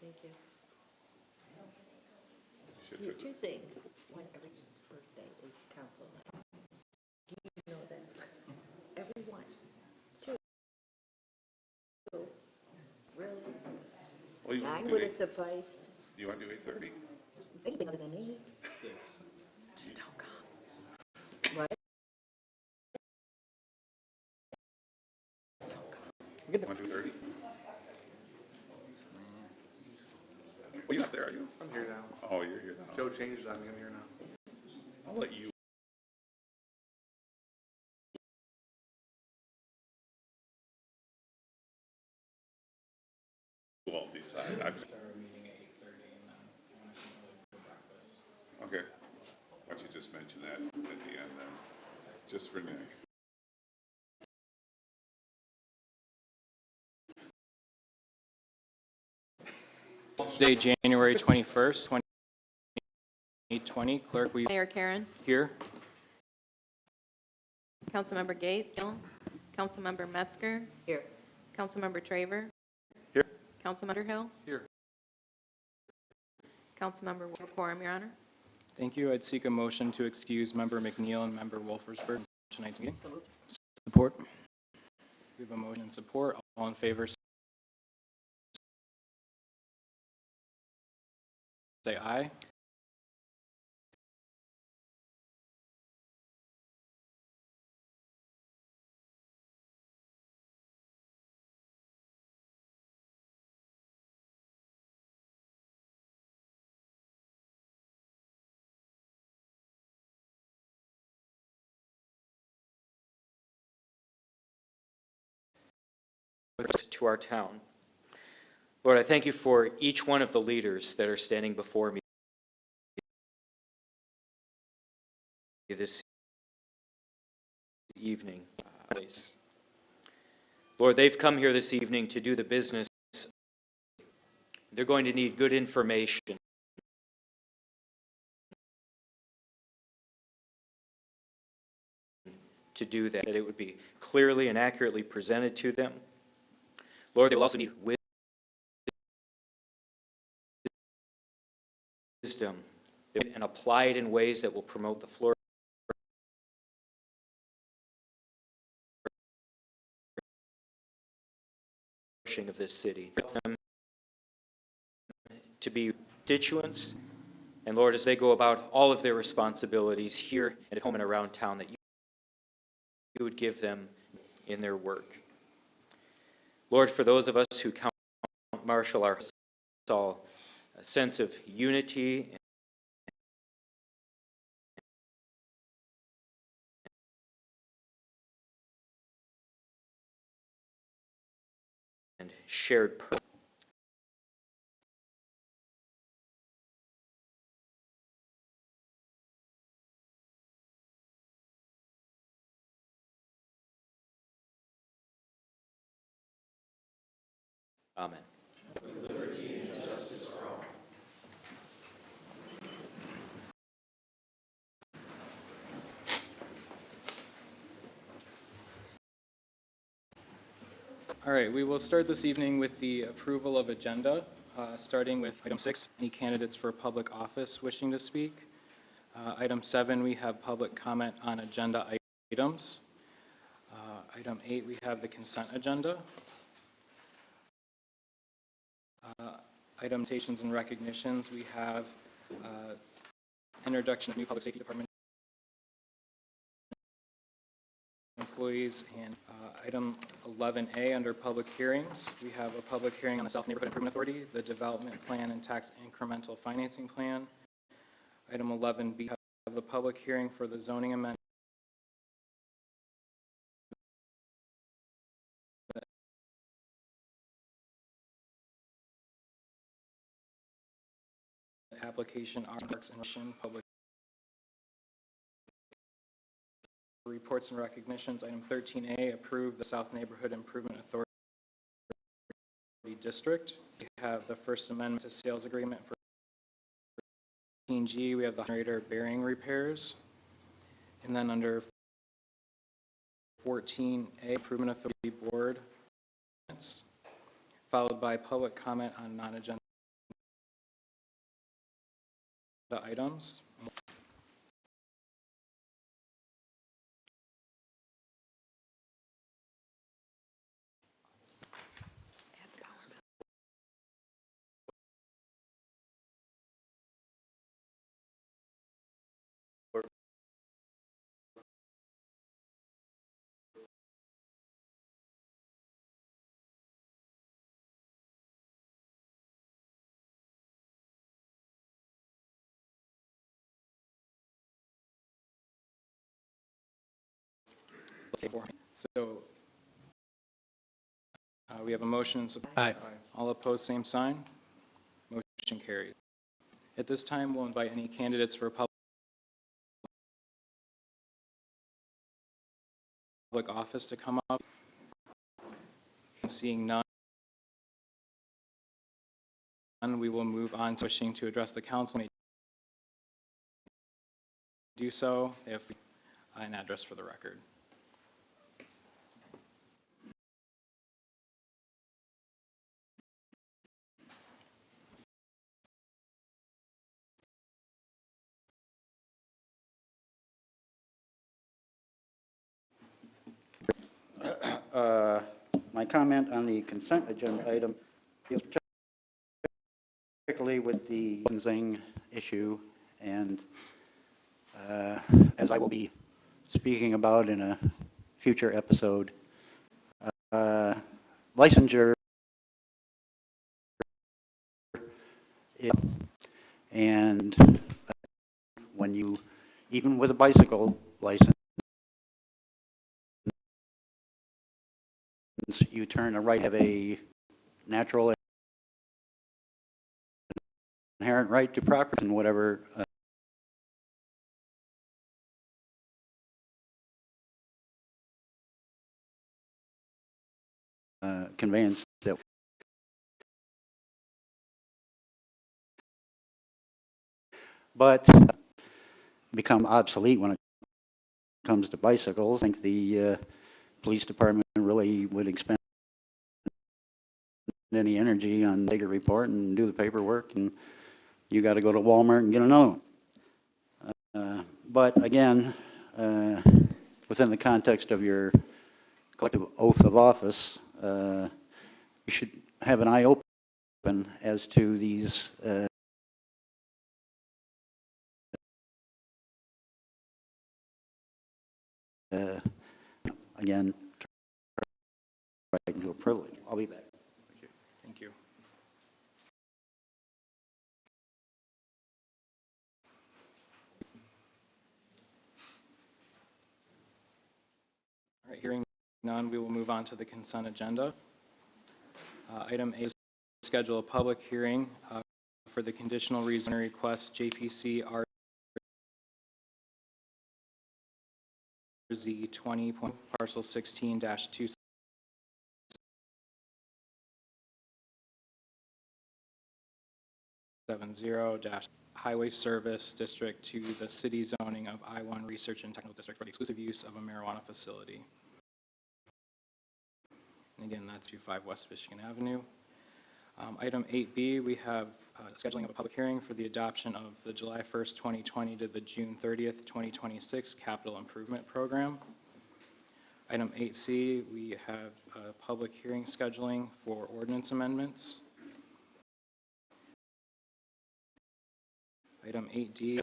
Thank you. Should You do two things. One, every birthday is council night. Do you know that? Everyone. Two. Really? Well, you want Nine to would do have sufficed. you want to do 8:30? Anything other than 8. Just don't come. Right? You want to do 30? Well, you're not there, are you? I'm here now. Oh, you're here now. Joe changed it on me. I'm here now. I'll let you. Well, decide. Start our meeting at 8:30 and then I want to come early for breakfast. Okay. Why don't you just mention that at the end then, just for Nick. Day, January 21st, 2020. Clerk, will you Mayor Karen, here? Councilmember Gates, Councilmember Metzger, Here. Councilmember Traver, Here. Councilmember Hill, Here. Councilmember Quorum, Your Honor. Thank you. I'd seek a motion to excuse Member McNeil and Member Wolfersberg from tonight's meeting. So moved. Support. We have a motion and support. All in favor, say aye. To our town. Lord, I thank you for each one of the leaders that are standing before me this evening. Lord, they've come here this evening to do the business. They're going to need good information to do that it would be clearly and accurately presented to them. Lord, they will also need wisdom and apply it in ways that will promote the flourishing of this city. Help them to be constituents, and Lord, as they go about all of their responsibilities here and at home and around town, that you would give them in their work. Lord, for those of us who count Marshall our all a sense of unity and shared purpose. Amen. Liberty and justice for all. All right, we will start this evening with the approval of agenda, starting with item 6, any candidates for public office wishing to speak. Item 7, we have public comment on agenda items. Item 8, we have the consent agenda. Item citations and recognitions, we have introduction of new public safety department employees, and item 11A under public hearings, we have a public hearing on the South Neighborhood Improvement Authority, the development plan and tax incremental financing plan. Item 11B, we have the public hearing for the zoning amendment application arts and public reports and recognitions. Item 13A, approve the South Neighborhood Improvement Authority District. We have the First Amendment to sales agreement for 14G. We have the generator bearing repairs. And then under 14A, Improvement Authority Board, followed by public comment on non-agenda items. So we have a motion and support. Aye. All opposed, same sign. Motion carried. At this time, we'll invite any candidates for public office to come up. Seeing none, we will move on to wishing to address the council. May do so if an address for the record. My comment on the consent agenda item deals particularly with the licensing issue, and as I will be speaking about in a future episode, licensure and when you, even with a bicycle license, you turn a right, have a natural inherent right to property and whatever conveyance that but become obsolete when it comes to bicycles. I think the police department really would expend any energy on take a report and do the paperwork, and you got to go to Walmart and get another one. But again, within the context of your collective oath of office, you should have an eye open as to these again, right into a privilege. I'll be back. Thank you. All right, hearing none, we will move on to the consent agenda. Item A is schedule a public hearing for the conditional rezoning request JPC RZ 20. Parcel 16-2. Highway Service District to the city zoning of I-1 Research and Technical District for the exclusive use of a marijuana facility. And again, that's 25 West Michigan Avenue. Item 8B, we have scheduling of a public hearing for the adoption of the July 1st, 2020 to the June 30th, 2026 capital improvement program. Item 8C, we have public hearing scheduling for ordinance amendments. Item 8D.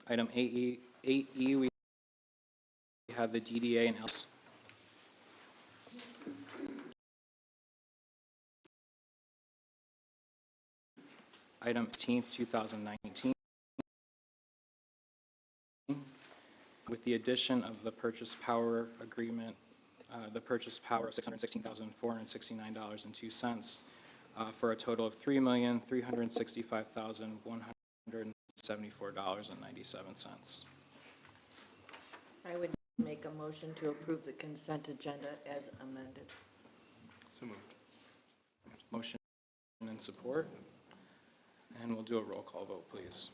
Item 8E, we have the DDA and else. Item 15th, 2019. With the addition of the purchase power agreement, the purchase power of $616,469.02 for a total of $3,365,174.97. I would make a motion to approve the consent agenda as amended. So moved. Motion and support. And we'll do a roll call vote, please.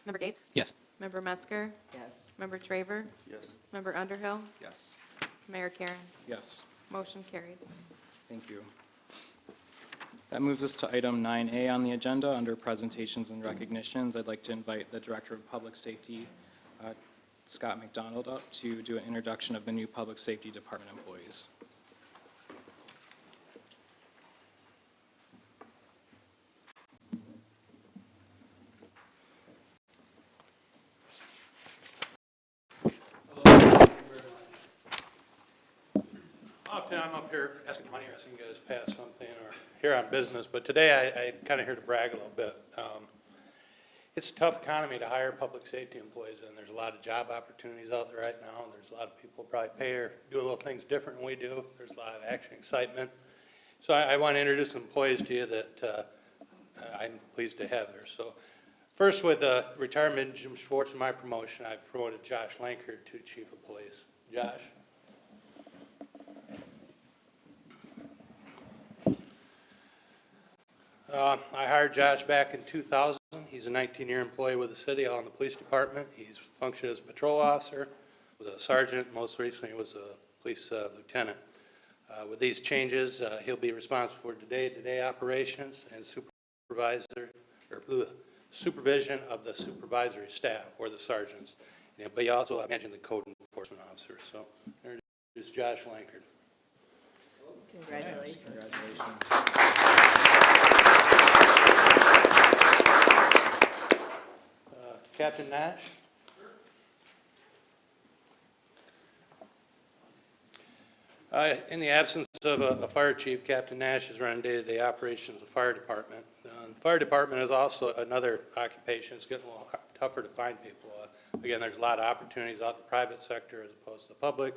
Member Gates? Yes. Member Metzger? Yes. Member Traver? Yes. Member Underhill? Yes. Mayor Karen? Yes. Motion carried. Thank you. That moves us to item 9A on the agenda, under presentations and recognitions. I'd like to invite the Director of Public Safety, Scott McDonald, up to do an introduction of the new Public Safety Department employees. Often I'm up here asking money or asking you guys to pass something or here on business, but today I kind of here to brag a little bit. It's a tough economy to hire public safety employees, and there's a lot of job opportunities out there right now. There's a lot of people probably pay or do a little things different than we do. There's a lot of action, excitement. So I want to introduce some employees to you that I'm pleased to have there. So first, with retirement of Jim Schwartz and my promotion, I've promoted Josh Lankard to Chief of Police. Josh? I hired Josh back in 2000. He's a 19-year employee with the city, all in the police department. He's functioned as a patrol officer, was a sergeant, most recently was a police lieutenant. With these changes, he'll be responsible for day-to-day operations and supervision of the supervisory staff, or the sergeants. But he also managing the code enforcement officer. So, introduce Josh Lankard. Congratulations. Captain Nash. In the absence of a fire chief, Captain Nash is running day-to-day operations of the fire department. The fire department is also another occupation. It's getting a little tougher to find people. Again, there's a lot of opportunities out in the private sector as opposed to the public.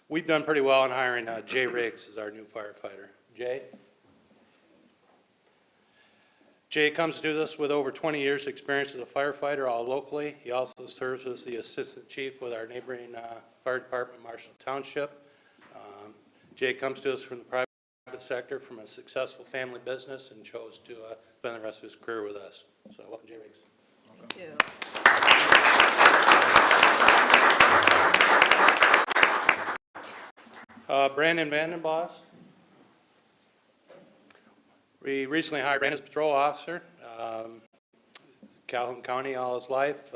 We've done pretty well in hiring Jay Riggs as our new firefighter. Jay? Jay comes to us with over 20 years experience as a firefighter, all locally. He also serves as the assistant chief with our neighboring fire department, Marshall Township. Jay comes to us from the private sector, from a successful family business, and chose to spend the rest of his career with us. So welcome, Jay Riggs. Thank you. Brandon Vandenbos. We recently hired Brandon as a patrol officer, Calhoun County all his life.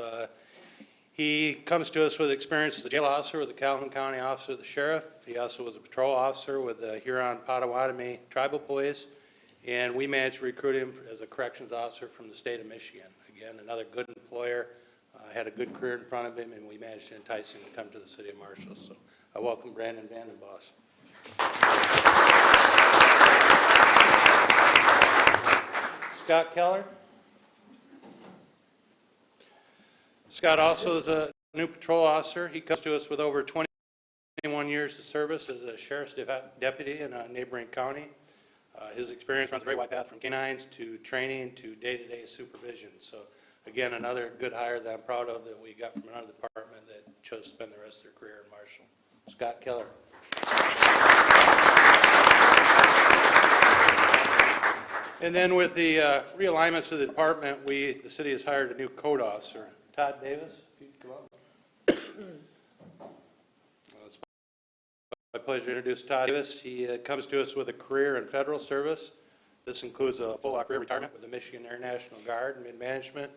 He comes to us with experience as a jail officer with the Calhoun County Office of the Sheriff. He also was a patrol officer with the Huron-Potawatomi Tribal Police, and we managed to recruit him as a corrections officer from the state of Michigan. Again, another good employer, had a good career in front of him, and we managed to entice him to come to the city of Marshall. So I welcome Brandon Vandenbos. Scott Keller. Scott also is a new patrol officer. He comes to us with over 21 years of service as a sheriff's deputy in a neighboring county. His experience runs a very wide path from canines to training to day-to-day supervision. So again, another good hire that I'm proud of that we got from another department that chose to spend the rest of their career in Marshall. Scott Keller. And then with the realignments of the department, the city has hired a new code officer. Todd Davis, if you could come up. It's my pleasure to introduce Todd Davis. He comes to us with a career in federal service. This includes a full career retirement with the Michigan Air National Guard in mid-management,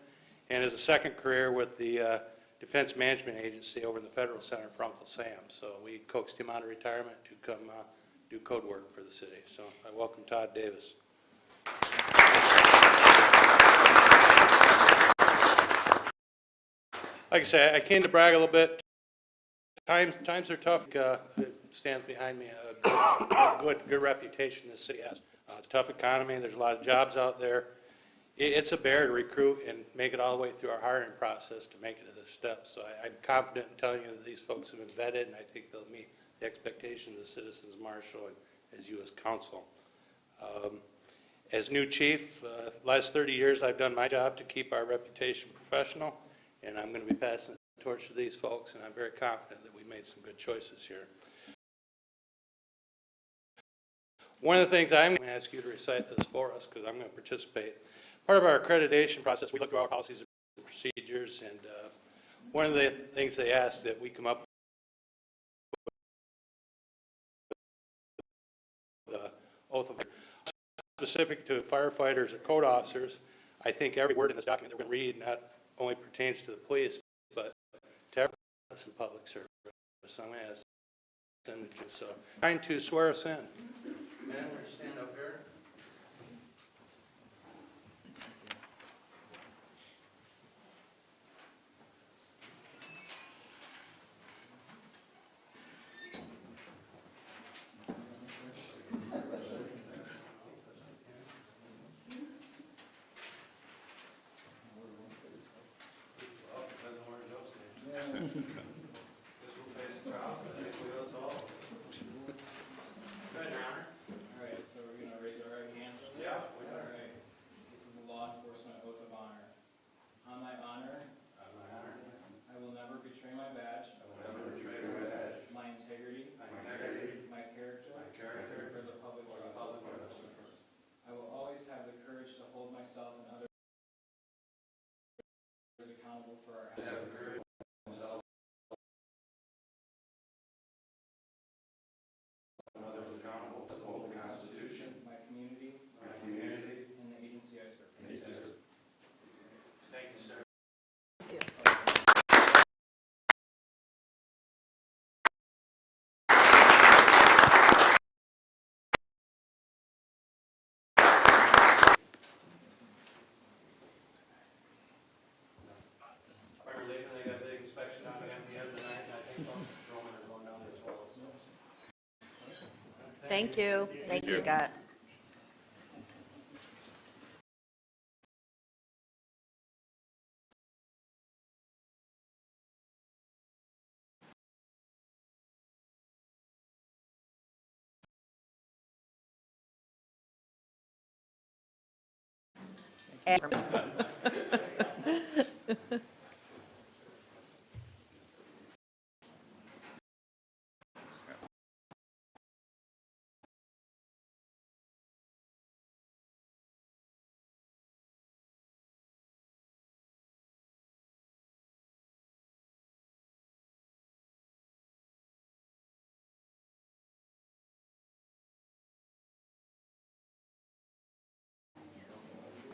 and his second career with the Defense Management Agency over in the Federal Center for Uncle Sam. So we coaxed him out of retirement to come do code work for the city. So I welcome Todd Davis. Like I say, I came to brag a little bit. Times are tough. It stands behind me a good reputation this city has. It's a tough economy. There's a lot of jobs out there. It's a bear to recruit and make it all the way through our hiring process to make it to this step. So I'm confident in telling you that these folks have been vetted, and I think they'll meet the expectations of the citizens of Marshall and as you as council. As new chief, last 30 years I've done my job to keep our reputation professional, and I'm going to be passing the torch to these folks, and I'm very confident that we made some good choices here. One of the things I'm going to ask you to recite this for us, because I'm going to participate. Part of our accreditation process, we look through our policies and procedures, and one of the things they ask that we come up with the oath of specific to firefighters or code officers. I think every word in this document that we're going to read not only pertains to the police, but to everyone else in public service. So I'm going to ask them to just kind to swear us in. And we're going to stand up here. All right, so we're going to raise our right hand for this? Yeah. All right. This is the law enforcement oath of honor. On my honor, I will never betray my badge. My integrity. My character. For the public trust. I will always have the courage to hold myself and others accountable for our actions. My community. And the agency I serve. Thank you, sir. While you're leaving, they got a big inspection on again at the end of the night, and I think Roman are going down there as well. So. Thank you. Thank you, Scott.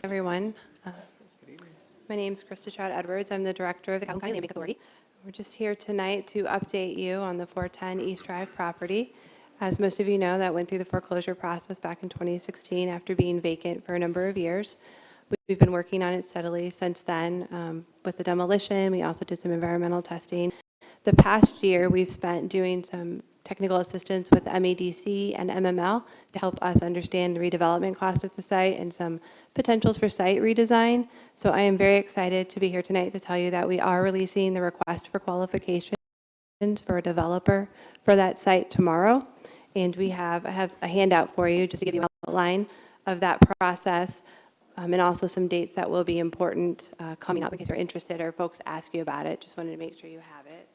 Everyone. My name is Krista Trout Edwards. I'm the director of the Calhoun County Land Bank Authority. We're just here tonight to update you on the 410 East Drive property. As most of you know, that went through the foreclosure process back in 2016 after being vacant for a number of years. We've been working on it steadily since then with the demolition. We also did some environmental testing. The past year, we've spent doing some technical assistance with MEDC and MML to help us understand the redevelopment cost of the site and some potentials for site redesign. So I am very excited to be here tonight to tell you that we are releasing the request for qualifications for a developer for that site tomorrow. And I have a handout for you just to give you an outline of that process and also some dates that will be important coming up in case you're interested or folks ask you about it. Just wanted to make sure you have it.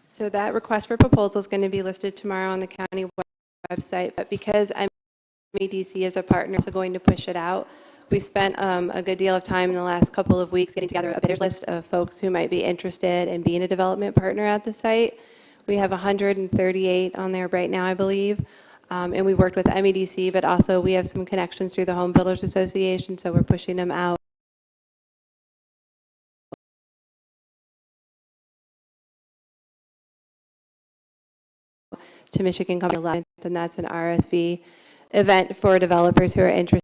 So that request for proposal is going to be listed tomorrow on the county website, but because MEDC is a partner, so going to push it out. We spent a good deal of time in the last couple of weeks getting together a bidders list of folks who might be interested in being a development partner at the site. We have 138 on there right now, I believe, and we worked with MEDC, but also we have some connections through the Home Builders Association, so we're pushing them out. To Michigan Company 11th, and that's an RSV event for developers who are interested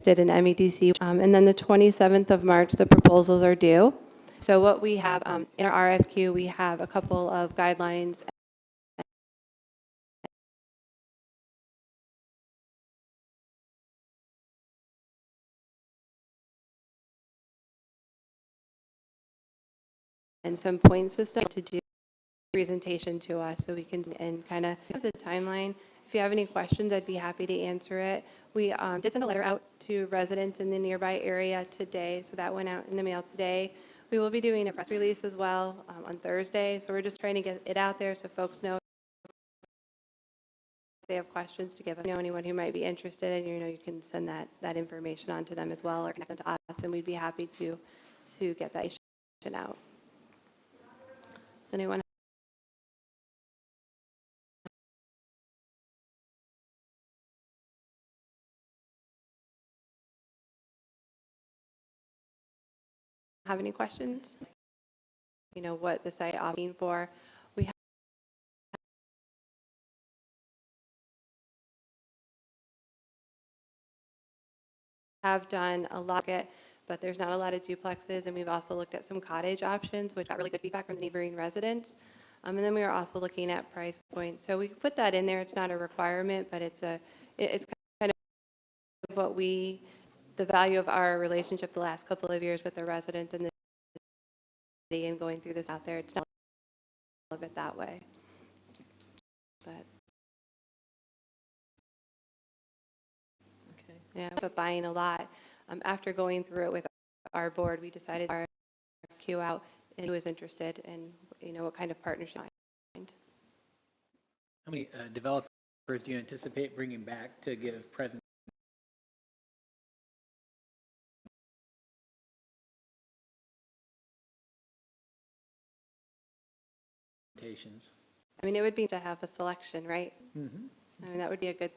in MEDC. And then the 27th of March, the proposals are due. So what we have in our RFQ, we have a couple of guidelines and some point system to do presentation to us so we can and kind of have the timeline. If you have any questions, I'd be happy to answer it. We did send a letter out to residents in the nearby area today, so that went out in the mail today. We will be doing a press release as well on Thursday, so we're just trying to get it out there so folks know they have questions to give us, anyone who might be interested, and you can send that information on to them as well, or connect them to us, and we'd be happy to get that information out. Does anyone have any questions? What the site opting for. We have done a lot, but there's not a lot of duplexes, and we've also looked at some cottage options, which got really good feedback from the neighboring residents. And then we are also looking at price points. So we put that in there. It's not a requirement, but it's kind of what the value of our relationship the last couple of years with the residents and the city and going through this out there. It's not of it that way. But Okay. yeah, but buying a lot. After going through it with our board, we decided to RFQ out and who was interested and what kind of partnership. How many developers do you anticipate bringing back to give presentations? I mean, it would be to have a selection, right? Mm-hmm. I mean, that would be a good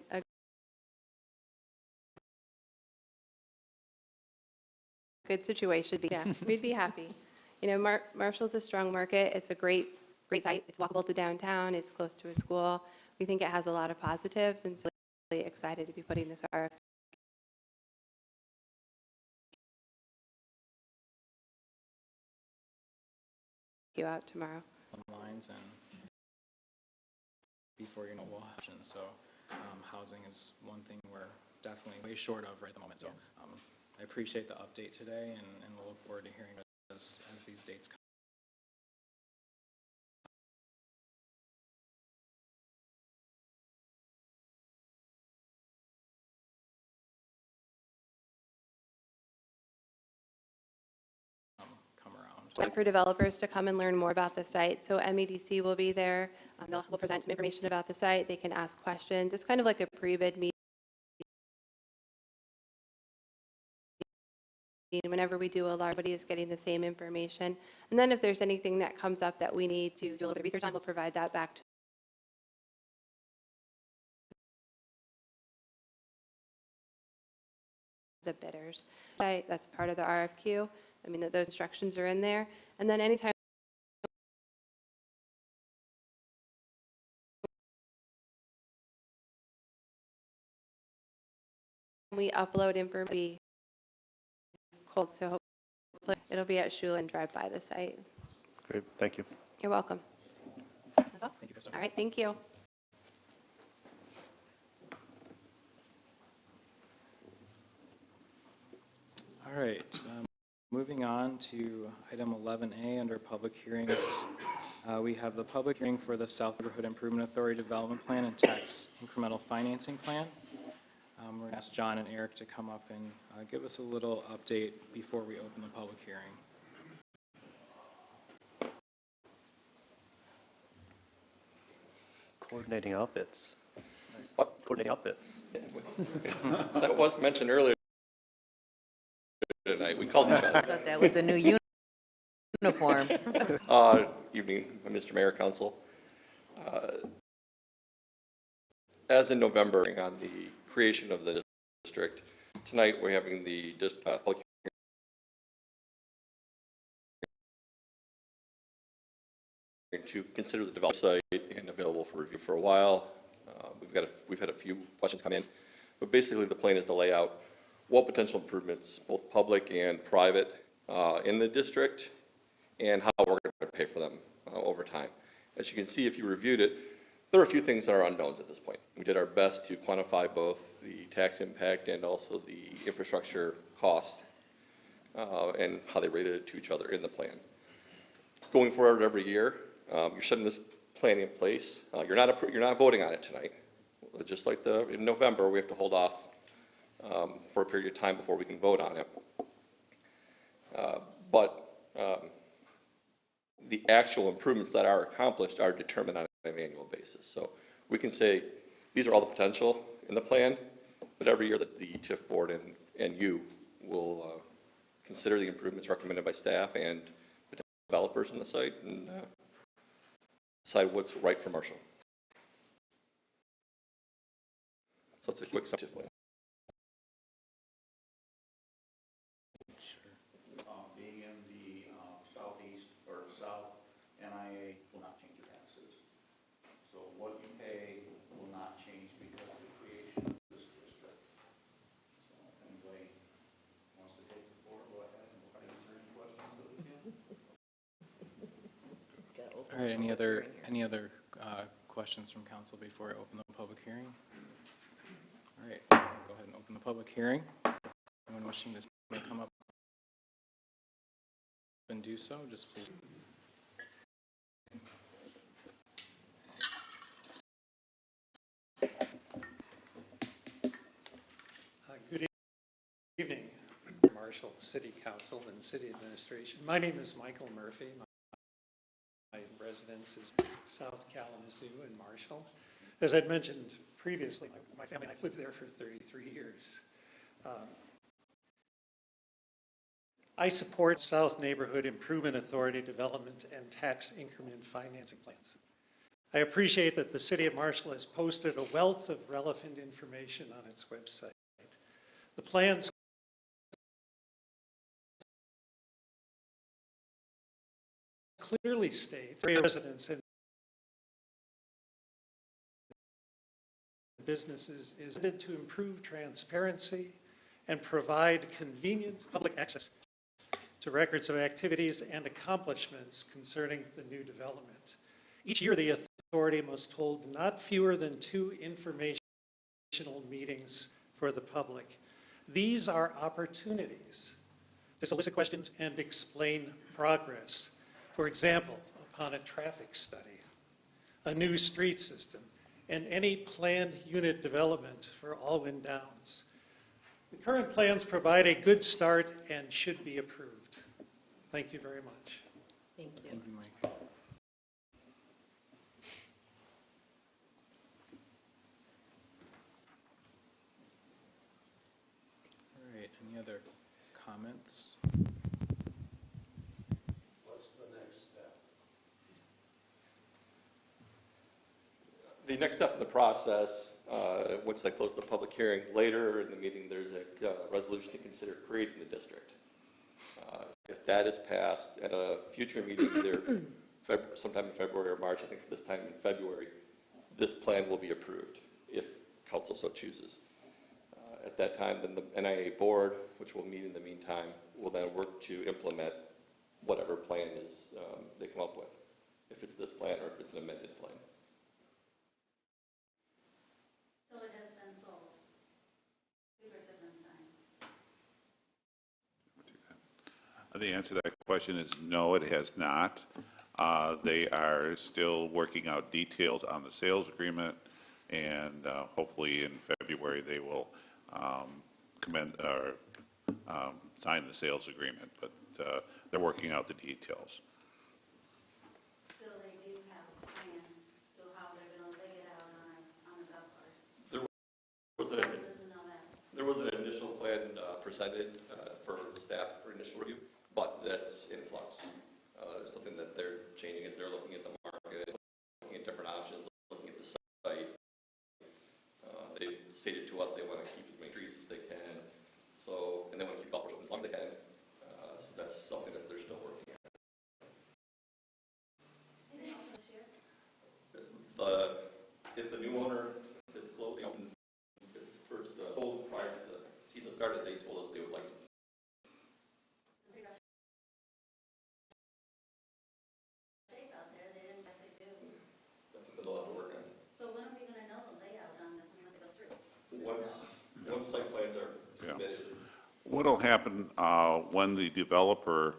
situation. Yeah, we'd be happy. Marshall's a strong market. It's a great site. It's walkable to downtown. It's close to a school. We think it has a lot of positives, and so really excited to be putting this RFQ out tomorrow. Lines and before we'll have options. So housing is one thing we're definitely way short of right at the moment. So I appreciate the update today, and we'll look forward to hearing as these dates come. Come around. Wait for developers to come and learn more about the site. So MEDC will be there. We'll present some information about the site. They can ask questions. It's kind of like a pre-bid meeting. Whenever we do a lot, everybody is getting the same information. And then if there's anything that comes up that we need to do a little bit of research on, we'll provide that back to the bidders. That's part of the RFQ. I mean, those instructions are in there. And then anytime we upload information, cold, so hopefully it'll be at Shula and drive by the site. Great, thank you. You're welcome. That's all? Thank you, Krista. All right, thank you. All right, moving on to item 11A under public hearings. We have the public hearing for the South Neighborhood Improvement Authority Development Plan and Tax Incremental Financing Plan. We're going to ask John and Eric to come up and give us a little update before we open the public hearing. Coordinating outfits. What? Coordinating outfits. That was mentioned earlier tonight. We called each I other. thought that was a new uniform. Evening, Mr. Mayor, Council. As in November, on the creation of the district, tonight we're having the public hearing to consider the development site and available for review for a while. We've had a few questions come in, but basically the plan is to lay out what potential improvements, both public and private, in the district, and how we're going to pay for them over time. As you can see, if you reviewed it, there are a few things that are unknowns at this point. We did our best to quantify both the tax impact and also the infrastructure cost and how they related to each other in the plan. Going forward every year, you're setting this plan in place. You're not voting on it tonight. Just like in November, we have to hold off for a period of time before we can vote on it. But the actual improvements that are accomplished are determined on an annual basis. So we can say These are all the potential in the plan, but every year that the TIF board and you will consider the improvements recommended by staff and developers on the site and decide what's right for Marshall. So that's a quick TIF plan. Being in the southeast or south, NIA will not change your taxes. So what you pay will not change because of the creation of this district. So if anybody wants to take the floor, go ahead and we'll try to answer any questions that we can. All right, any other questions from council before I open the public hearing? All right, I'll go ahead and open the public hearing. Anyone wishing to may come up and do so, just please. Good evening, Marshall City Council and City Administration. My name is Michael Murphy. My residence is South Kalamazoo and Marshall. As I'd mentioned previously, my family, I've lived there for 33 years. I support South Neighborhood Improvement Authority development and tax increment financing plans. I appreciate that the City of Marshall has posted a wealth of relevant information on its website. The plans clearly state residents and businesses is intended to improve transparency and provide convenient public access to records of activities and accomplishments concerning the new development. Each year, the authority must hold not fewer than 2 informational meetings for the public. These are opportunities to solicit questions and explain progress. For example, upon a traffic study, a new street system, and any planned unit development for Alwyn Downs. The current plans provide a good start and should be approved. Thank you very much. Thank you. Thank you, Mike. All right, any other comments? What's the next step? The next step in the process, once I close the public hearing, later in the meeting, there's a resolution to consider creating the district. If that is passed at a future meeting, either sometime in February or March, I think for this time in February, this plan will be approved if council so chooses. At that time, then the NIA board, which will meet in the meantime, will then work to implement whatever plan is they come up with, if it's this plan or if it's an amended plan. So it has been sold. Papers have been signed. The answer to that question is no, it has not. They are still working out details on the sales agreement, and hopefully in February they will sign the sales agreement, but they're working out the details. So they do have a plan to how they're going to lay it out on a golf course. There was an initial plan presented for staff for initial review, but that's in flux. Something that they're changing as they're looking at the market, looking at different options, looking at the site. They stated to us they want to keep as many trees as they can, so, and they want to keep golf course open as long as they can. So that's something that they're still working on. If the new owner is closed, if it's first sold prior to the season started, they told us they would like to. That's something they'll have to work on. So when are we going to know the layout on this and let's go through? Once site plans are submitted. What'll happen when the developer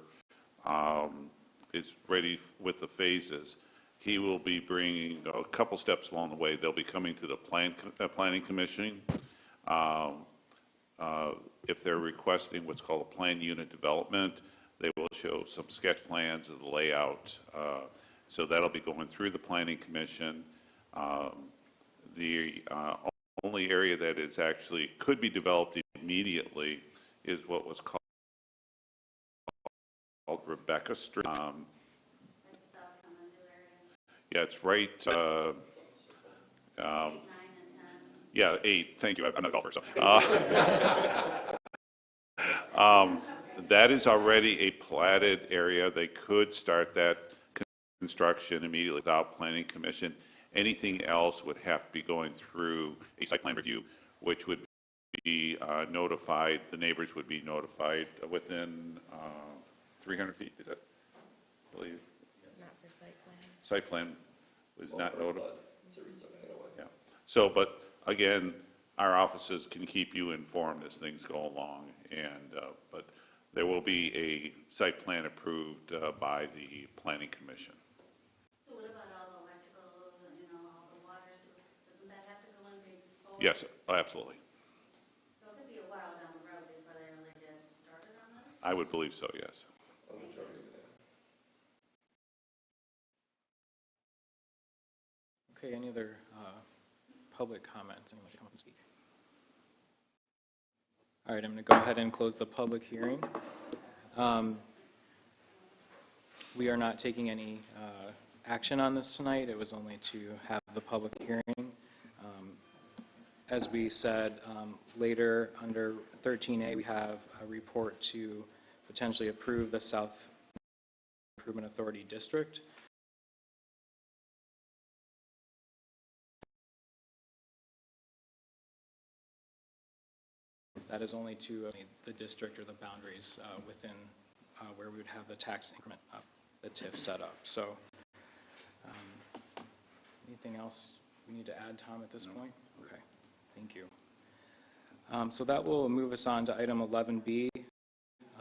is ready with the phases, he will be bringing a couple steps along the way. They'll be coming to the planning commission. If they're requesting what's called a planned unit development, they will show some sketch plans of the layout. So that'll be going through the planning commission. the only area that is actually could be developed immediately is what was called Rebecca Street. Yeah, it's right, yeah, 8, thank you, I'm not a golfer, so. That is already a platted area. They could start that construction immediately without planning commission. Anything else would have to be going through a site plan review, which would be notified, the neighbors would be notified within 300 feet, is that, I believe? Not for site plan. Site plan was not notified. Yeah. So, but again, our offices can keep you informed as things go along, and, but there will be a site plan approved by the planning commission. So what about all the electrical, you know, all the water, doesn't that have to go in before? Yes, absolutely. So it could be a while down the road before they really get started on this? I would believe so, yes. Okay, any other public comments? Anyone come up and speak? All right, I'm going to go ahead and close the public hearing. We are not taking any action on this tonight. It was only to have the public hearing. As we said, later under 13A, we have a report to potentially approve the South Improvement Authority District. That is only to the district or the boundaries within where we would have the tax increment, the TIF set up. So anything else we need to add, Tom, at this point? Okay, thank you. So that will move us on to item 11B,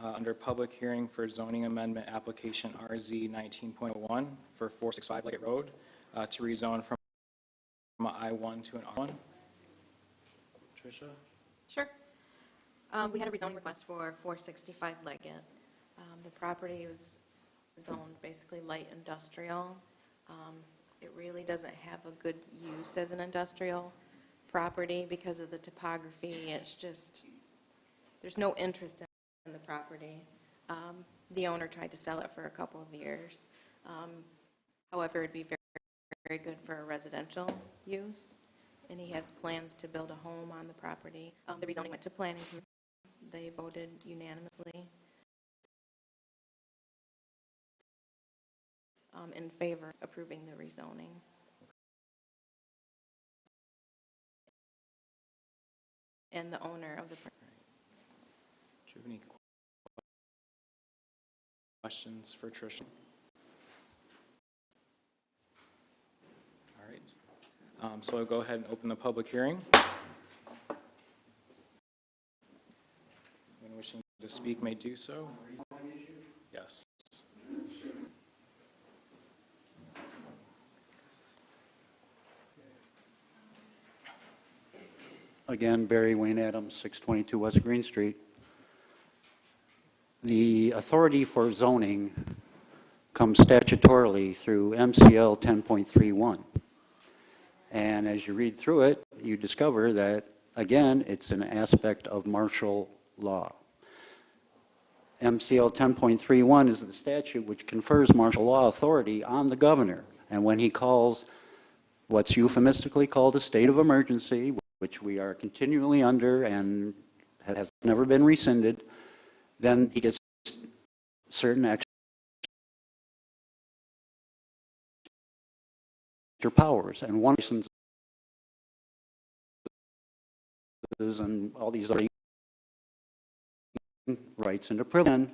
under public hearing for zoning amendment application RZ 19.01 for 465 Leggett Road to rezone from an I-1 to an R1. Tricia? Sure. We had a rezoning request for 465 Leggett. The property was zoned basically light industrial. It really doesn't have a good use as an industrial property because of the topography. It's just, there's no interest in the property. The owner tried to sell it for a couple of years. However, it'd be very, very good for a residential use, and he has plans to build a home on the property. The rezoning went to planning commission. They voted unanimously in favor of approving the rezoning. And the owner of the property. Do you have any questions for Tricia? All right. So I'll go ahead and open the public hearing. Anyone wishing to speak may do so. Yes. Again, Barry Wayne Adams, 622 West Green Street. The authority for zoning comes statutorily through MCL 10.31. And as you read through it, you discover that, again, it's an aspect of martial law. MCL 10.31 is the statute which confers martial law authority on the governor. And when he calls what's euphemistically called a state of emergency, which we are continually under and has never been rescinded, then he gets certain extra powers. And one license and all these other rights into privilege.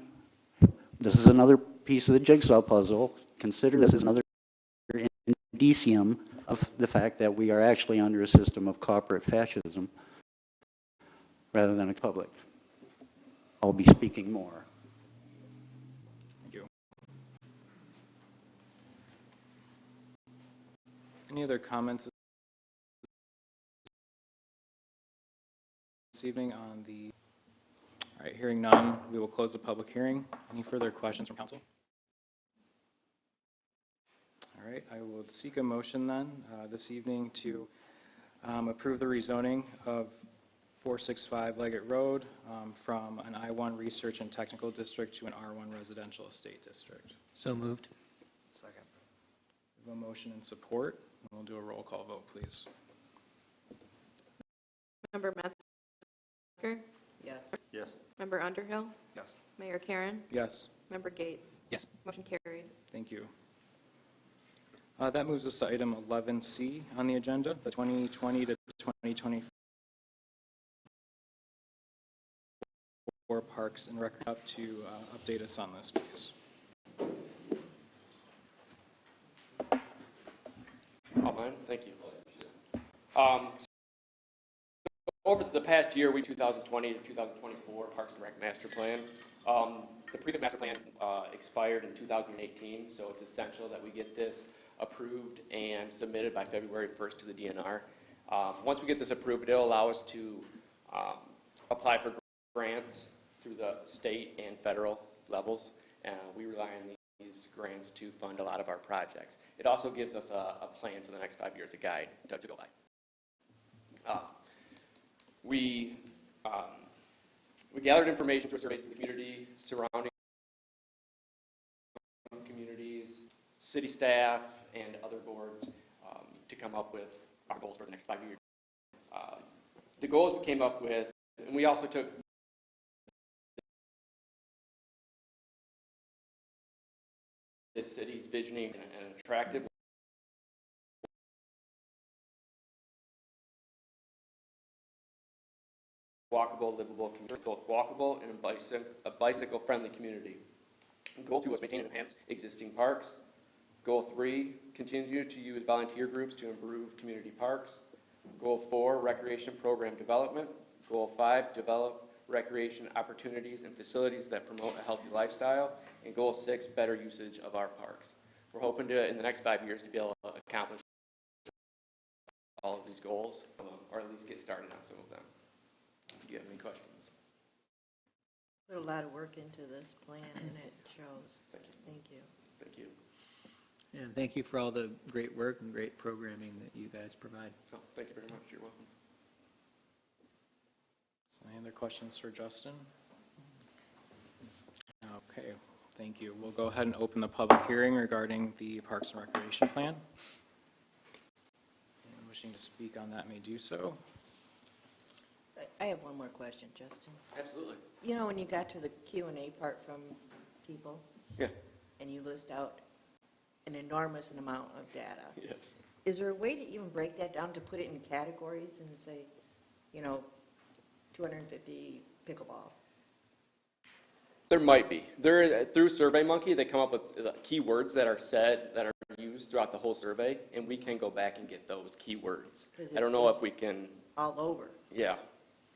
This is another piece of the jigsaw puzzle. Consider this as another indicium of the fact that we are actually under a system of corporate fascism rather than a public. I'll be speaking more. Thank you. Any other comments this evening on the... All right, hearing none, we will close the public hearing. Any further questions from council? All right, I will seek a motion then this evening to Approve the rezoning of 465 Leggett Road from an I-1 Research and Technical District to an R1 Residential Estate District. So moved. Second. We have a motion and support. We'll do a roll call vote, please. Member Metzger? Yes. Yes. Member Underhill? Yes. Mayor Karen? Yes. Member Gates? Yes. Motion carried. Thank you. That moves us to item 11C on the agenda, the 2020 to 2024 Parks and Rec. Up to update us on this, please. Thank you. Over the past year, 2020 to 2024 Parks and Rec Master Plan. The previous master plan expired in 2018, so it's essential that we get this approved and submitted by February 1st to the DNR. Once we get this approved, it'll allow us to apply for grants through the state and federal levels. We rely on these grants to fund a lot of our projects. It also gives us a plan for the next 5 years, a guide to go by. We gathered information through surveys to the community, surrounding communities, city staff, and other boards to come up with our goals for the next 5 years. The goals we came up with, and we also took the city's visioning and attractive walkable, livable community, both walkable and a bicycle-friendly community. Goal 2 was maintain and enhance existing parks. Goal 3, continue to use volunteer groups to improve community parks. Goal 4, recreation program development. Goal 5, develop recreation opportunities and facilities that promote a healthy lifestyle. And Goal 6, better usage of our parks. We're hoping to, in the next 5 years, to be able to accomplish all of these goals, or at least get started on some of them. Do you have any questions? Put a lot of work into this plan, and it shows. Thank you. Thank you. Thank you. And thank you for all the great work and great programming that you guys provide. Oh, thank you very much. You're welcome. So any other questions for Justin? Okay, thank you. We'll go ahead and open the public hearing regarding the Parks and Recreation Plan. Anyone wishing to speak on that may do so. I have one more question, Justin. Absolutely. You know, when you got to the Q&A part from people, Yeah. and you list out an enormous amount of data, Yes. is there a way to even break that down to put it in categories and say, you know, 250 pickleball? There might be. Through SurveyMonkey, they come up with keywords that are said, that are used throughout the whole survey, and we can go back and get those keywords. I don't know if we can. All over. Yeah,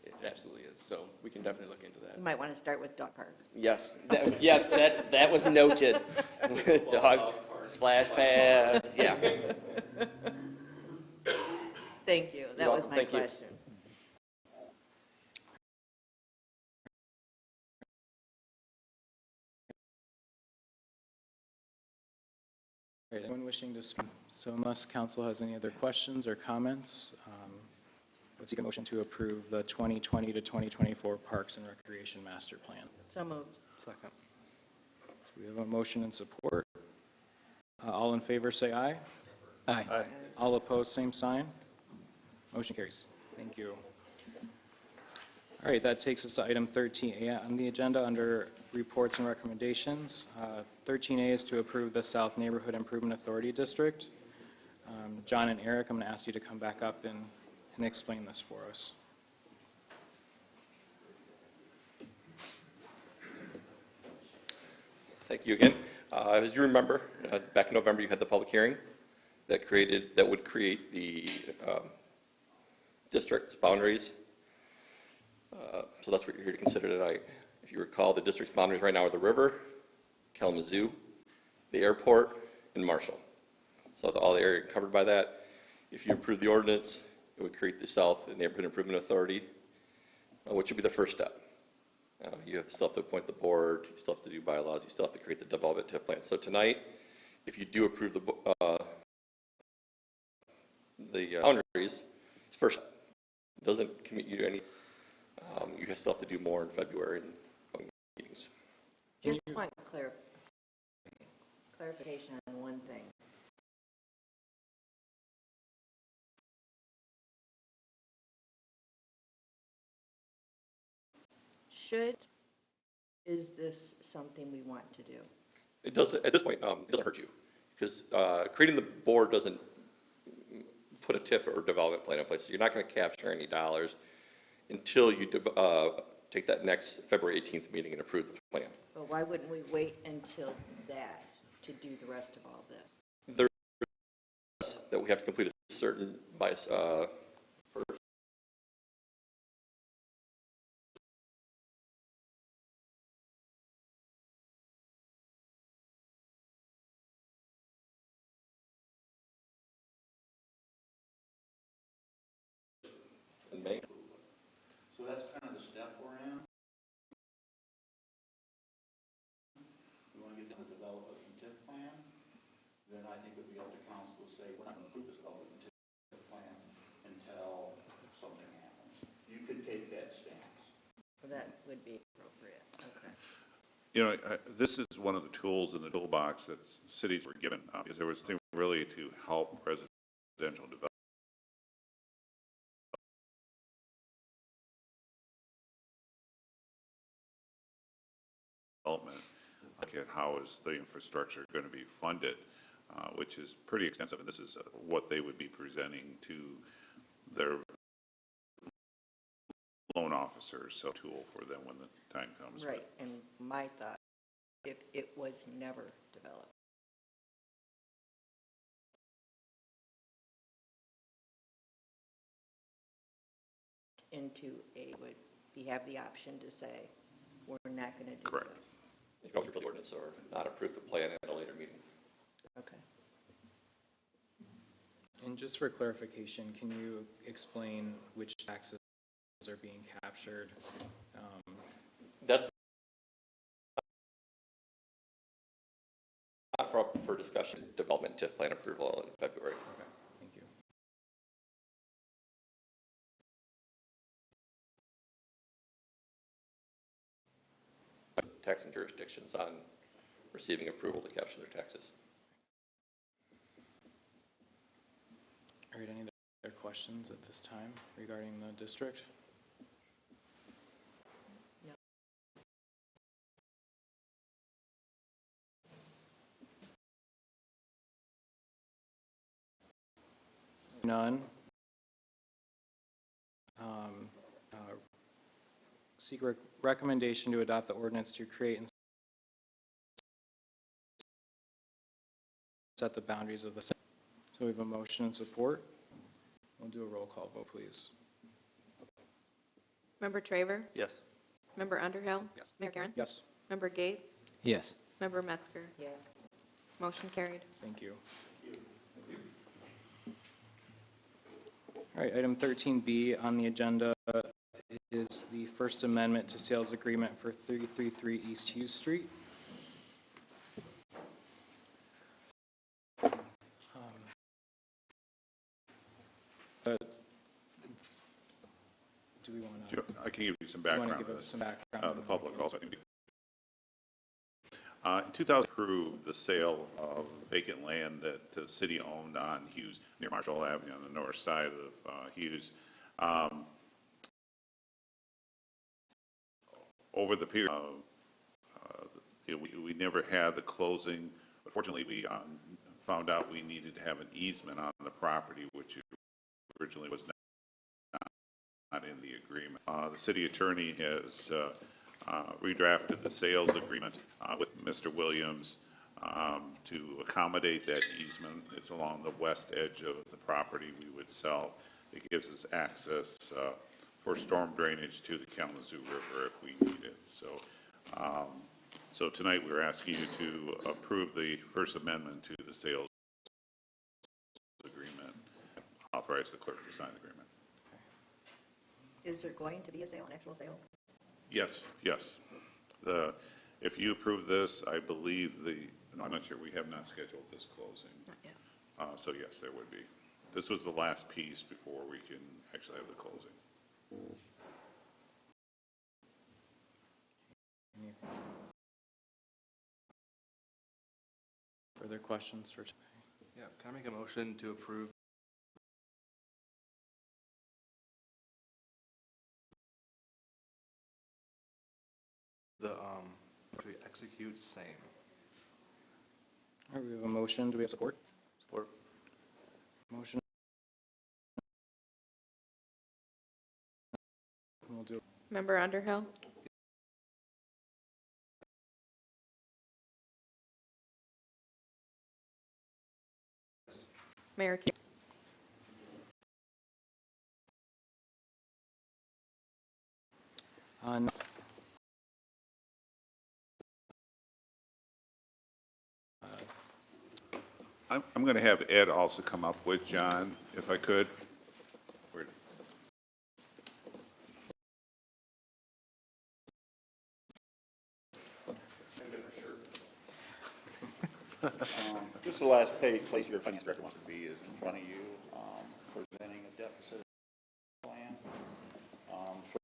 it absolutely is. So we can definitely look into that. You might want to start with dog park. Yes, that was noted. Dog splash pad. Yeah. Thank you. That was my question. All right, anyone wishing to speak? So unless council has any other questions or comments, let's seek a motion to approve the 2020 to 2024 Parks and Recreation Master Plan. So moved. Second. So we have a motion and support. All in favor say aye. Aye. Aye. All opposed, same sign. Motion carries. Thank you. All right, that takes us to item 13A on the agenda under reports and recommendations. 13A is to approve the South Neighborhood Improvement Authority District. John and Eric, I'm going to ask you to come back up and explain this for us. Thank you again. As you remember, back in November, you had the public hearing that would create the district's boundaries. So that's what you're here to consider tonight. If you recall, the district's boundaries right now are the river, Kalamazoo, the airport, and Marshall. So all the area covered by that. If you approve the ordinance, it would create the South Neighborhood Improvement Authority, which would be the first step. You still have to appoint the board, you still have to do bylaws, you still have to create the development TIF plan. So tonight, if you do approve the boundaries, first, doesn't commit you to any, you guys still have to do more in February and coming meetings. Just want clarification on one thing. Is this something we want to do? It doesn't, at this point, it doesn't hurt you, because creating the board doesn't put a TIF or development plan in place. So you're not going to capture any dollars until you take that next February 18th meeting and approve the plan. But why wouldn't we wait until that to do the rest of all this? There's that we have to complete a certain by first. In May. So that's kind of the step we're in. We want to get them to develop a TIF plan, then I think it would be up to council to say, we're not going to approve this development TIF plan until something happens. You could take that stance. So that would be appropriate, okay. You know, this is one of the tools in the toolbox that cities were given, because there was thing really to help residential development. Look at how is the infrastructure going to be funded, which is pretty extensive, and this is what they would be presenting to their loan officers, so tool for them when the time comes. Right, and my thought, if it was never developed. Into we have the option to say, we're not going to do Correct. this. You can also repeal the ordinance or not approve the plan at a later meeting. Okay. And just for clarification, can you explain which taxes are being captured? That's not for discussion. Development TIF plan approval in February. Okay, thank you. Taxing jurisdictions on receiving approval to capture their taxes. All right, any other questions at this time regarding the district? None. Seek recommendation to adopt the ordinance to create and set the boundaries of the city. So we have a motion and support. We'll do a roll call vote, please. Member Traver? Yes. Member Underhill? Yes. Mayor Karen? Yes. Member Gates? Yes. Member Metzger? Yes. Motion carried. Thank you. All right, item 13B on the agenda is the First Amendment to Sales Agreement for 333 East Hughes Street. Do we want to? I can give you some Want to background give on us this. some background? The public also. In 2000, approved the sale of vacant land that the city owned on Hughes, near Marshall Avenue on the north side of Hughes. Over the period, we never had the closing, but fortunately we found out we needed to have an easement on the property, which originally was not in the agreement. The city attorney has redrafted the sales agreement with Mr. Williams to accommodate that easement. It's along the west edge of the property we would sell. It gives us access for storm drainage to the Kalamazoo River if we need it. So tonight we're asking you to approve the First Amendment to the sales agreement, authorize the clerk to sign the agreement. Is there going to be a sale, an actual sale? Yes, yes. If you approve this, I believe no, I'm not sure, we have not scheduled this closing. Not yet. So yes, there would be. This was the last piece before we can actually have the closing. Further questions for today? Yeah, can I make a motion to approve the, to execute same? All right, we have a motion. Do we have support? Support. Motion. We'll do. Member Underhill? Mayor King? No. I'm going to have Ed also come up with John, if I could. Where- This is the last place your finance director wants to be, is in front of you, presenting a deficit plan. For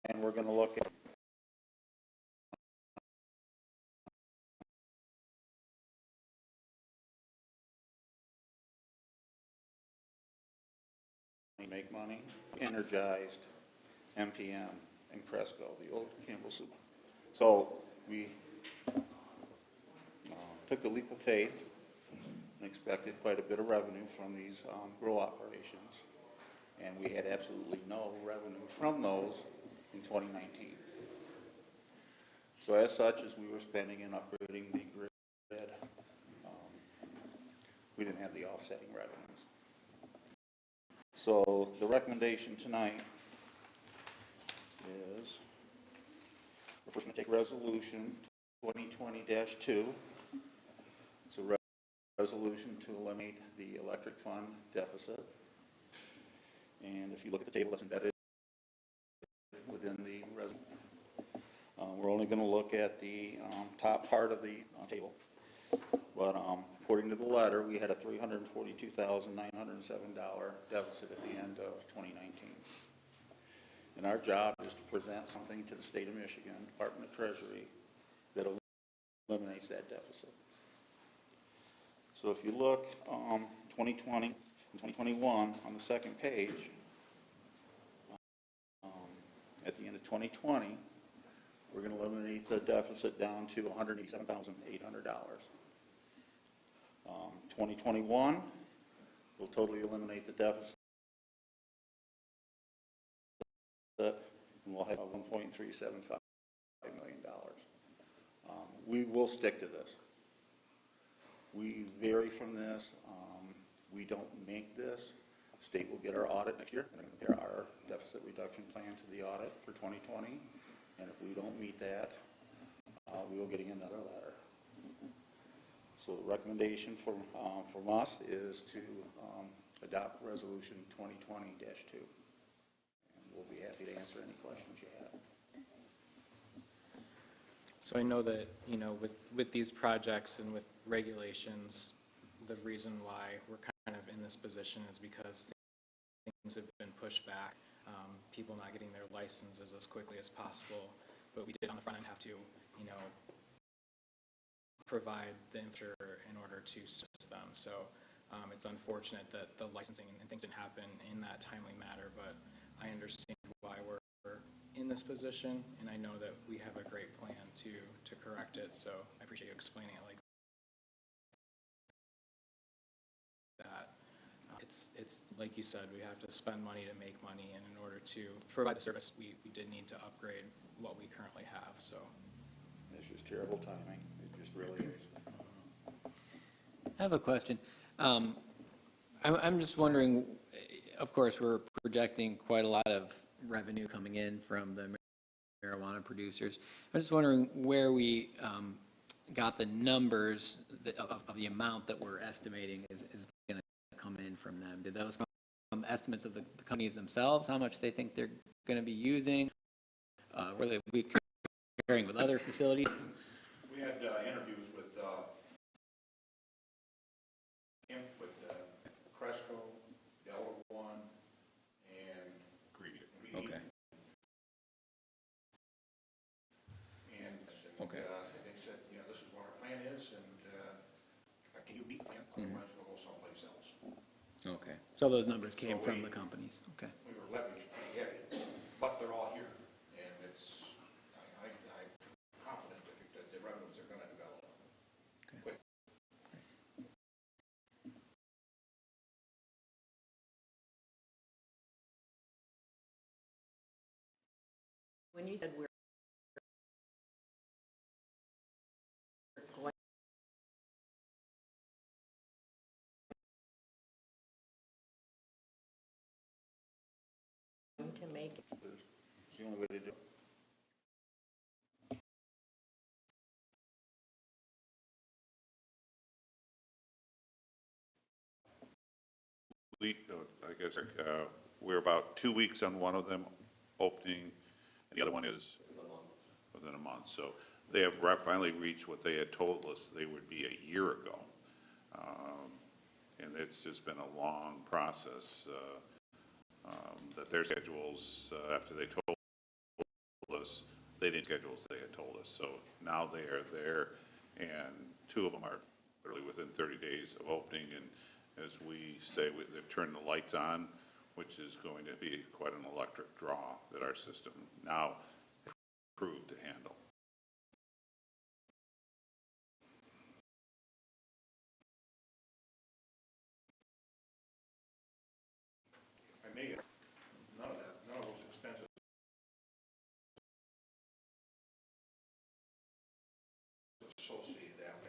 and we're going to look at make money, Energized, MTM, and Cresco, the old Campbell Soup. So we took the leap of faith and expected quite a bit of revenue from these grow operations, and we had absolutely no revenue from those in 2019. So as such, as we were spending and upgrading the grid, we didn't have the offsetting revenues. So the recommendation tonight is, we're first going to take resolution 2020-2. It's a resolution to eliminate the electric fund deficit. And if you look at the table that's embedded within the resolution, we're only going to look at the top part of the table. But according to the letter, we had a $342,907 deficit at the end of 2019. And our job is to present something to the state of Michigan, Department of Treasury, that eliminates that deficit. So if you look 2020 and 2021 on the second page, at the end of 2020, we're going to eliminate the deficit down to $187,800. 2021, we'll totally eliminate the deficit, and we'll have $1.375 million. We will stick to this. We vary from this. We don't make this. State will get our audit next year, and compare our deficit reduction plan to the audit for 2020. And if we don't meet that, we will get another letter. So the recommendation from us is to adopt resolution 2020-2. And we'll be happy to answer any questions you have. So I know that, you know, with these projects and with regulations, the reason why we're kind of in this position is because things have been pushed back, people not getting their licenses as quickly as possible. But we did on the front end have to, you know, provide the infrastructure in order to assist them. So it's unfortunate that the licensing and things didn't happen in that timely manner, but I understand why we're in this position, and I know that we have a great plan to correct it, so I appreciate you explaining it like that. It's like you said, we have to spend money to make money, and in order to provide the service, we did need to upgrade what we currently have, so. It's just terrible timing. It just really is. I have a question. I'm just wondering, of course, we're projecting quite a lot of revenue coming in from the marijuana producers. I'm just wondering where we got the numbers of the amount that we're estimating is going to come in from them. Did those come estimates of the companies themselves, how much they think they're going to be using, where they'll be comparing with other facilities? We had interviews with Cresco, Delta One, and Greedy. Okay. And Okay. they said, you know, this is what our plan is, and can you meet plan? Otherwise, we'll go someplace else. Okay. So those numbers came So from we- the companies, okay. We were leveraged pretty heavy, but they're all here, and it's, I'm confident that the revenues are going to develop quick. When you said we're going to make it, It's the only way to do it. I guess, we're about 2 weeks on one of them opening, and the other one is within a month. So they have finally reached what they had told us they would be a year ago. And it's just been a long process, that their schedules, after they told us, they didn't schedule as they had told us. So now they are there, and 2 of them are literally within 30 days of opening. And as we say, they've turned the lights on, which is going to be quite an electric draw that our system now proved to handle. I may have, none of those expenses associated that.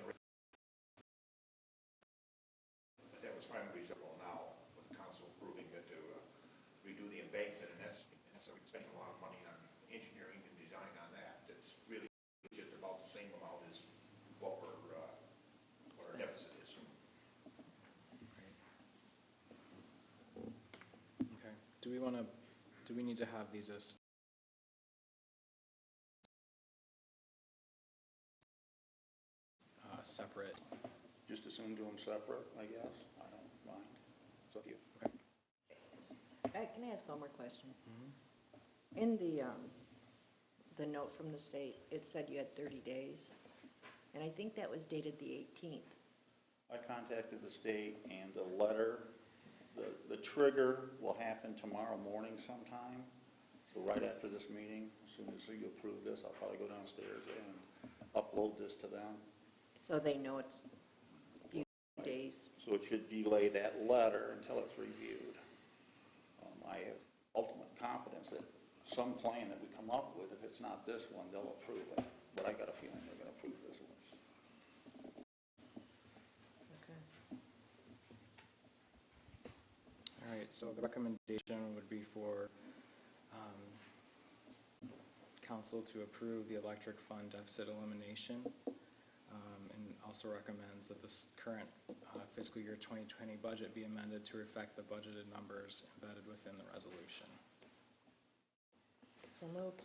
But that was finally reasonable now with the council approving it to redo the embankment, and that's so we're spending a lot of money on engineering and design on that. That's really just about the same amount as what our deficit is. Okay. Do we need to have these as separate? Just as soon do them separate, I guess. I don't mind. It's up to you. can I ask one more question? In the note from the state, it said you had 30 days, and I think that was dated the 18th. I contacted the state, and the letter, the trigger will happen tomorrow morning sometime. So right after this meeting, as soon as you approve this, I'll probably go downstairs and upload this to them. So they know it's a few days. So it should delay that letter until it's reviewed. I have ultimate confidence that some plan that we come up with, if it's not this one, they'll approve it. But I got a feeling they're going to approve this one. All right, so the recommendation would be for council to approve the electric fund deficit elimination, and also recommends that this current fiscal year 2020 budget be amended to reflect the budgeted numbers embedded within the resolution. So moved.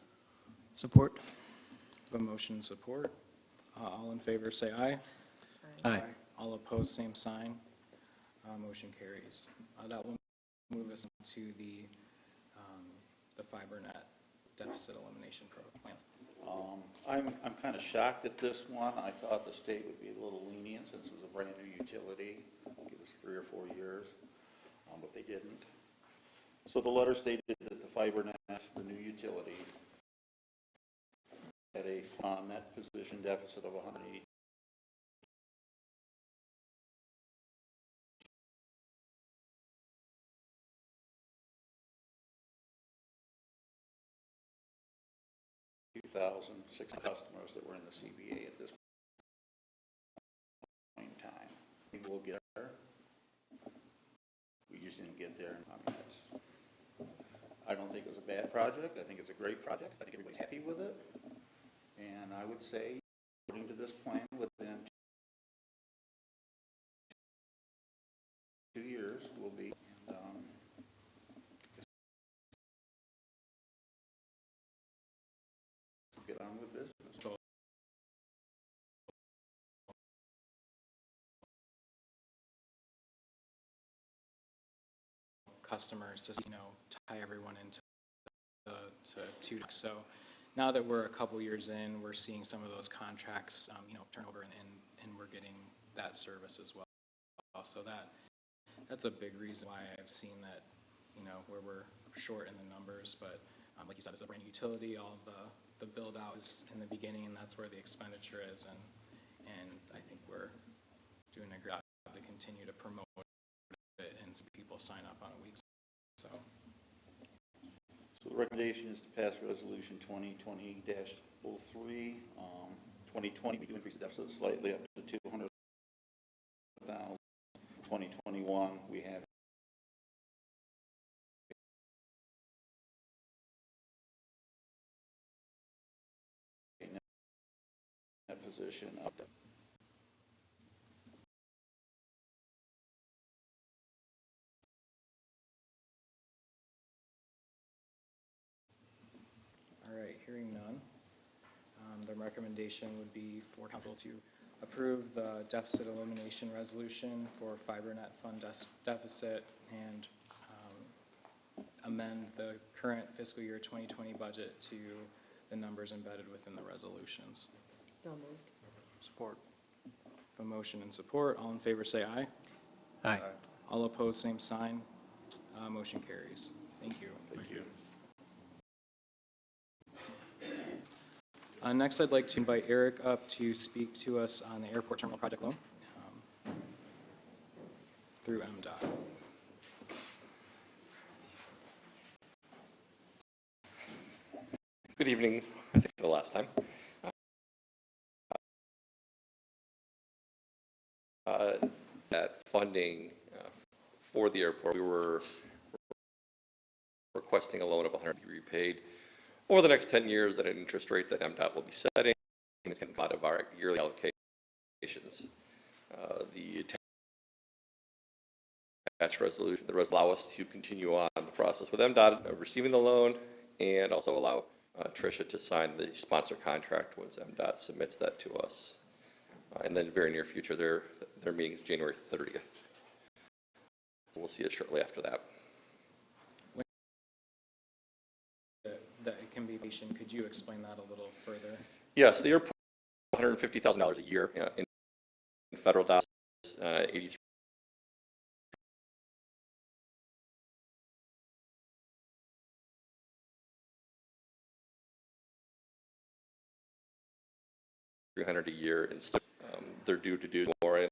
Support. A motion and support. All in favor say aye. Aye. All opposed, same sign. Motion carries. That will move us to the FiberNet deficit elimination plan. I'm kind of shocked at this one. I thought the state would be a little lenient since it was a brand new utility, give us 3 or 4 years, but they didn't. So the letter stated that the FiberNet, the new utility, had a net position deficit of 180. $2,006 customers that were in the CBA at this point in time. Maybe we'll get there. We just didn't get there. I mean, I don't think it was a bad project. I think it's a great project. I think everybody's happy with it. And I would say, according to this plan, within 2 years, we'll be, on with business. customers to, tie everyone into two. So now that we're a couple years in, we're seeing some of those contracts, turn over and we're getting that service as well. So that's a big reason why I've seen that, where we're short in the numbers, but like you said, it's a brand new utility, all the build out is in the beginning, and that's where the expenditure is, and I think we're doing a great job to continue to promote it and see people sign up on a week. So So the recommendation is to pass resolution 2020-03. 2020, we do increase the deficit slightly up to 200,000. 2021, we have a position up. all right, hearing none, the recommendation would be for council to approve the deficit elimination resolution for FiberNet fund deficit and amend the current fiscal year 2020 budget to the numbers embedded within the resolutions. So moved. Support. A motion and support. All in favor say aye. Aye. All opposed, same sign. Motion carries. Thank you. Thank you. Next, I'd like to invite Eric up to speak to us on the airport terminal project loan through MDOT. Good evening, I think for the last time. That funding for the airport, we were requesting a loan of $100 to be repaid over the next 10 years at an interest rate that MDOT will be setting. It's going to come out of our yearly allocations. The attached resolution that allow us to continue on the process with MDOT of receiving the loan and also allow Tricia to sign the sponsor contract once MDOT submits that to us. And then very near future, their meeting is January 30th. So we'll see it shortly after that. That it can be patient. Could you explain that a little further? Yes, the airport, $150,000 a year in federal dollars, 83. $300 a year instead. They're due to do more in